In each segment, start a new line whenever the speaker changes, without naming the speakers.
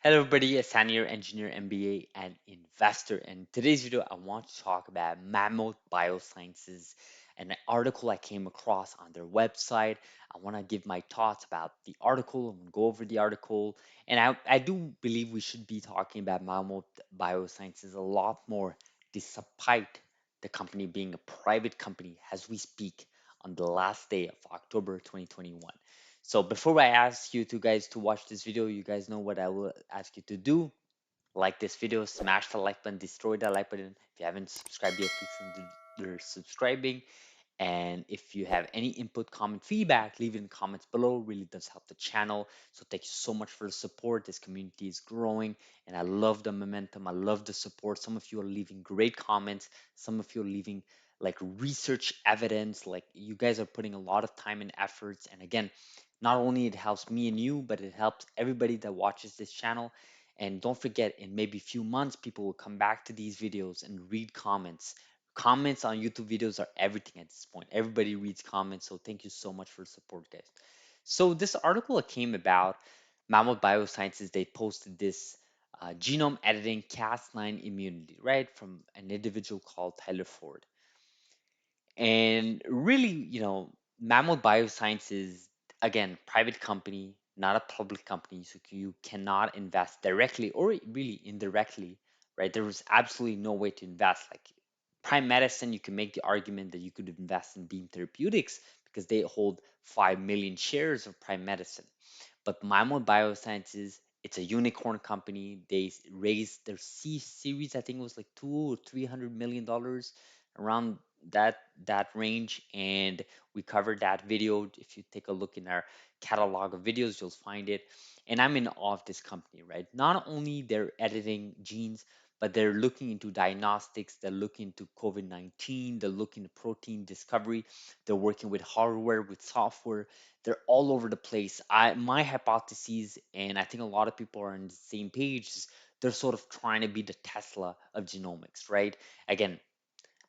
Hello everybody, Asani here, engineer, MBA, and investor. In today's video, I want to talk about Mammoth Biosciences, an article I came across on their website. I want to give my thoughts about the article. I'm going to go over the article. And I do believe we should be talking about Mammoth Biosciences a lot more, despite the company being a private company as we speak on the last day of October 2021. So before I ask you two guys to watch this video, you guys know what I will ask you to do. Like this video, smash the like button, destroy the like button. If you haven't subscribed yet, please consider subscribing. And if you have any input, comment, feedback, leave it in the comments below. Really does help the channel. So thank you so much for the support. This community is growing and I love the momentum. I love the support. Some of you are leaving great comments. Some of you are leaving like research evidence. Like you guys are putting a lot of time and efforts. And again, not only it helps me and you, but it helps everybody that watches this channel. And don't forget, in maybe a few months, people will come back to these videos and read comments. Comments on YouTube videos are everything at this point. Everybody reads comments, so thank you so much for the support, guys. So this article came about Mammoth Biosciences. They posted this genome editing Cas9 immunity, right, from an individual called Tyler Ford. And really, Mammoth Biosciences, again, private company, not a public company, so you cannot invest directly or really indirectly, right? There was absolutely no way to invest. Like Prime Medicine, you can make the argument that you could invest in Beam Therapeutics because they hold 5 million shares of Prime Medicine. But Mammoth Biosciences, it's a unicorn company. They raised their C series, I think it was like 200 or $300 million, around that range. And we covered that video. If you take a look in our catalog of videos, you'll find it. And I'm in awe of this company, right? Not only they're editing genes, but they're looking into diagnostics, they're looking into COVID-19, they're looking at protein discovery, they're working with hardware, with software, they're all over the place. My hypotheses, and I think a lot of people are on the same page, is they're sort of trying to be the Tesla of genomics, right? Again,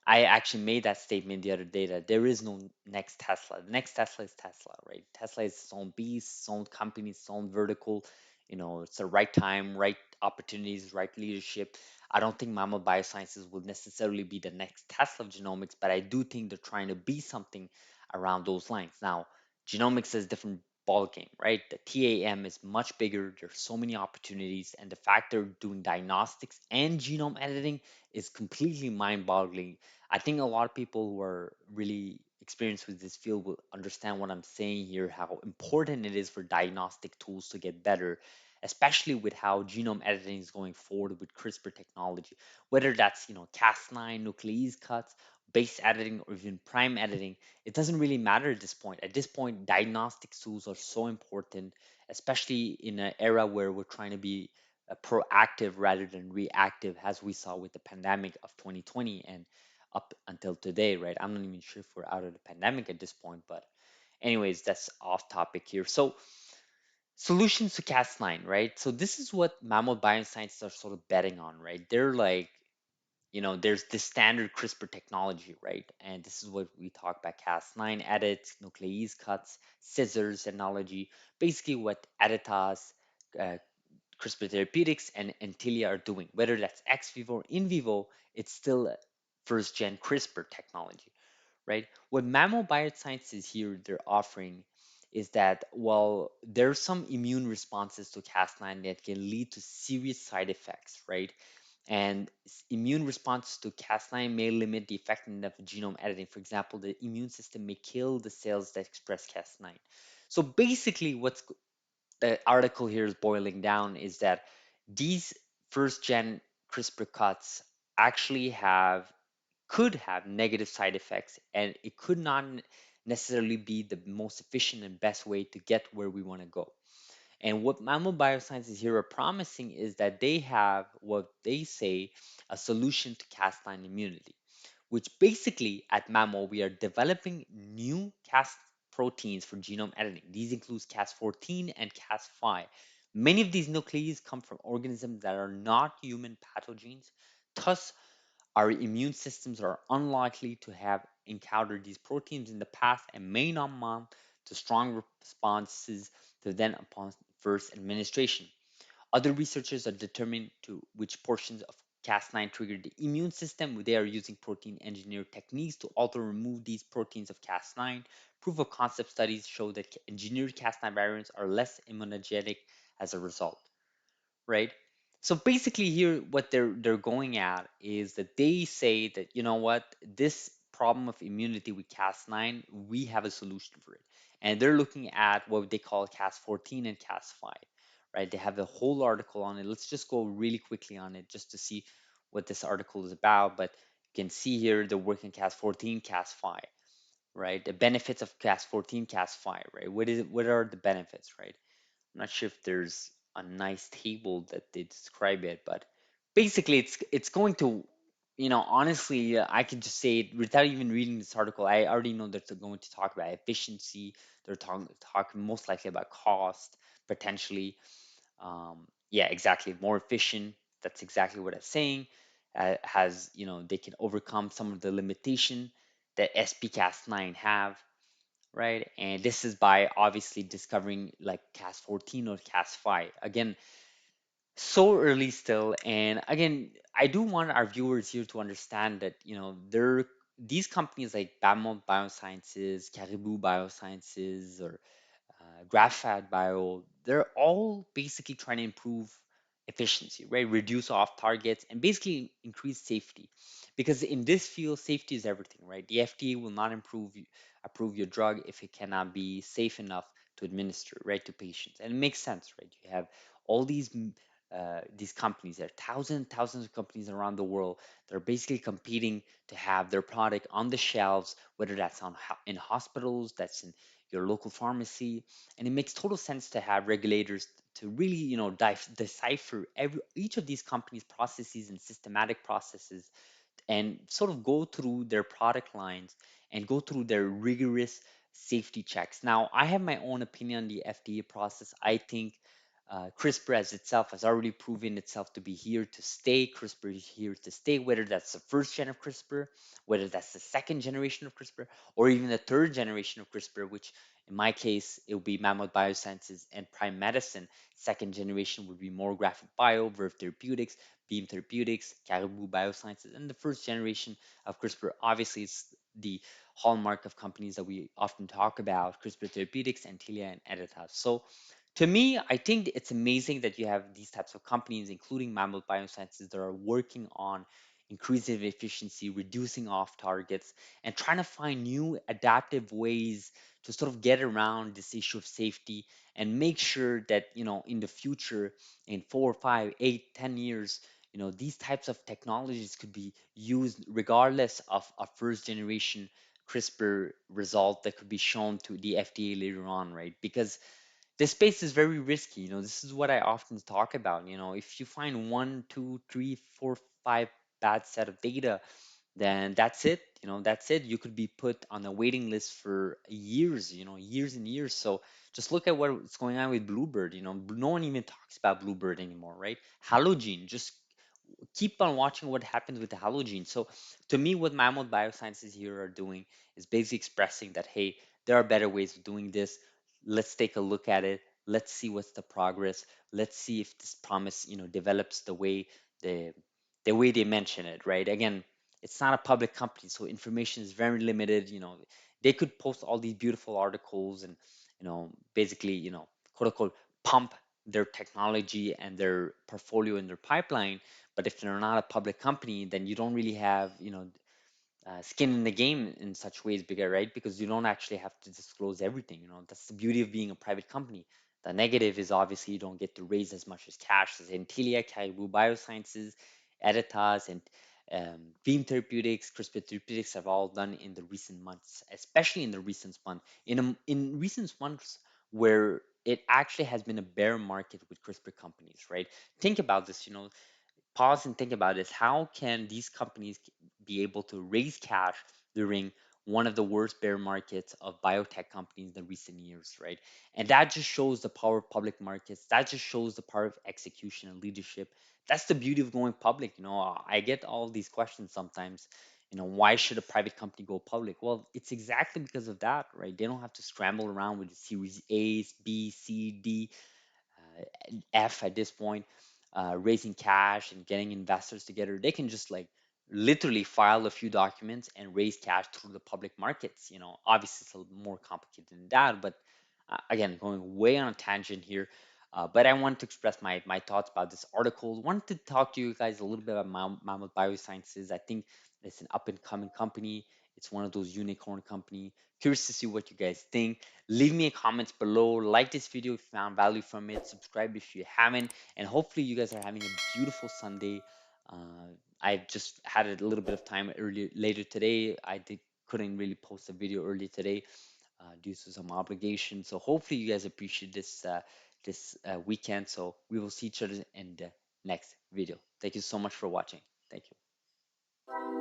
I actually made that statement the other day that there is no next Tesla. The next Tesla is Tesla, right? Tesla is its own beast, its own company, its own vertical. It's the right time, right opportunities, right leadership. I don't think Mammoth Biosciences will necessarily be the next Tesla of genomics, but I do think they're trying to be something around those lines. Now, genomics is a different ball game, right? The TAM is much bigger. There's so many opportunities, and the fact they're doing diagnostics and genome editing is completely mind-boggling. I think a lot of people who are really experienced with this field will understand what I'm saying here, how important it is for diagnostic tools to get better, especially with how genome editing is going forward with CRISPR technology. Whether that's, Cas9, nuclease cuts, base editing, or even prime editing, it doesn't really matter at this point. At this point, diagnostic tools are so important, especially in an era where we're trying to be proactive rather than reactive, as we saw with the pandemic of 2020 and up until today, right? I'm not even sure if we're out of the pandemic at this point, but anyways, that's off topic here. So solutions to Cas9, right? So this is what Mammoth Biosciences are sort of betting on, right? They're like, there's the standard CRISPR technology, right? And this is what we talk about: Cas9 edits, nuclease cuts, scissors analogy, basically what Editas, uh, CRISPR Therapeutics, and Antilia are doing. Whether that's ex vivo or in vivo, it's still first gen CRISPR technology, right? What Mammo Biosciences here they're offering is that while there's some immune responses to Cas9 that can lead to serious side effects, right? And immune response to Cas9 may limit the effectiveness of genome editing. For example, the immune system may kill the cells that express Cas9. So basically, what's the article here is boiling down is that these first gen CRISPR cuts actually could have negative side effects, and it could not necessarily be the most efficient and best way to get where we want to go. And what Mammo Biosciences here are promising is that they have what they say a solution to Cas9 immunity, which basically at Mammo we are developing new Cas proteins for genome editing. These include Cas14 and Cas5. Many of these nucleases come from organisms that are not human pathogens. Thus, our immune systems are unlikely to have encountered these proteins in the past and may not mount to strong responses to them upon first administration. Other researchers are determined to which portions of Cas9 trigger the immune system. They are using protein engineered techniques to alter or remove these proteins of Cas9. Proof of concept studies show that engineered Cas9 variants are less immunogenic as a result, right? So basically here what they're going at is that they say that you know what, this problem of immunity with Cas9, we have a solution for it. And they're looking at what they call Cas14 and Cas5, right? They have a whole article on it. Let's just go really quickly on it just to see what this article is about. But you can see here they're working Cas14, Cas5, right? The benefits of Cas14, Cas5, right? What are the benefits, right? I'm not sure if there's a nice table that they describe it, but basically it's going to, honestly, I can just say it without even reading this article. I already know that they're going to talk about efficiency. They're talking most likely about cost, potentially. Yeah, exactly. More efficient. That's exactly what I'm saying. Has, they can overcome some of the limitation that SPCAS9 have, right? And this is by obviously discovering like Cas 14 or Cas 5. Again, so early still. And again, I do want our viewers here to understand that, there these companies like Mammoth Biosciences, Caribou Biosciences, or Graphite Bio, they're all basically trying to improve efficiency, right? Reduce off targets and basically increase safety. Because in this field, safety is everything, right? The FDA will not approve your drug if it cannot be safe enough to administer, right, to patients. And it makes sense, right? You have all these companies. There are thousands of companies around the world that are basically competing to have their product on the shelves, whether that's in hospitals, that's in your local pharmacy. And it makes total sense to have regulators to really, decipher each of these companies' processes and systematic processes, and sort of go through their product lines and go through their rigorous safety checks. Now, I have my own opinion on the FDA process. I think CRISPR as itself has already proven itself to be here to stay. CRISPR is here to stay, whether that's the first gen of CRISPR, whether that's the second generation of CRISPR, or even the third generation of CRISPR, which in my case, it would be Mammoth Biosciences and Prime Medicine. Second generation would be more Graphic Bio, Verve Therapeutics, Beam Therapeutics, Caribou Biosciences, and the first generation of CRISPR. Obviously, it's the hallmark of companies that we often talk about, CRISPR Therapeutics, Antilia, and Editas. So to me, I think it's amazing that you have these types of companies, including Mammoth Biosciences, that are working on increasing efficiency, reducing off targets, and trying to find new adaptive ways to sort of get around this issue of safety and make sure that, in the future, in 4, 5, 8, 10 years, these types of technologies could be used regardless of a first generation CRISPR result that could be shown to the FDA later on, right? Because this space is very risky. This is what I often talk about. If you find one, two, three, four, five bad set of data, then that's it. That's it. You could be put on a waiting list for years, years and years. So just look at what's going on with Bluebird. No one even talks about Bluebird anymore, right? Halogene, just keep on watching what happens with the halogene. So to me, what Mammoth Biosciences here are doing is basically expressing that, hey, there are better ways of doing this. Let's take a look at it. Let's see what's the progress. Let's see if this promise, develops the the way they mention it, right? Again, it's not a public company, so information is very limited. They could post all these beautiful articles and, basically, quote unquote, pump their technology and their portfolio and their pipeline. But if they're not a public company, then you don't really have, skin in the game in such ways, bigger, right? Because you don't actually have to disclose everything. That's the beauty of being a private company. The negative is obviously you don't get to raise as much as cash as Intilia, Caribou Biosciences, Editas, and Beam Therapeutics, CRISPR Therapeutics have all done in the recent months, especially in the recent month. In recent months where it actually has been a bear market with CRISPR companies, right? Think about this, pause and think about this. How can these companies be able to raise cash during one of the worst bear markets of biotech companies in the recent years, right? And that just shows the power of public markets. That just shows the power of execution and leadership. That's the beauty of going public. I get all these questions sometimes. Why should a private company go public? Well, it's exactly because of that, right? They don't have to scramble around with the Series A's, B, C, D, F at this point, raising cash and getting investors together. They can just like literally file a few documents and raise cash through the public markets. Obviously it's a little more complicated than that, but again, going way on a tangent here. But I wanted to express my thoughts about this article. Wanted to talk to you guys a little bit about Mammoth Biosciences. I think it's an up and coming company. It's one of those unicorn company. Curious to see what you guys think. Leave me a comments below. Like this video if you found value from it. Subscribe if you haven't. And hopefully you guys are having a beautiful Sunday. I just had a little bit of time earlier later today. Couldn't really post a video earlier today due to some obligations. So hopefully you guys appreciate this weekend. So we will see each other in the next video. Thank you so much for watching. Thank you.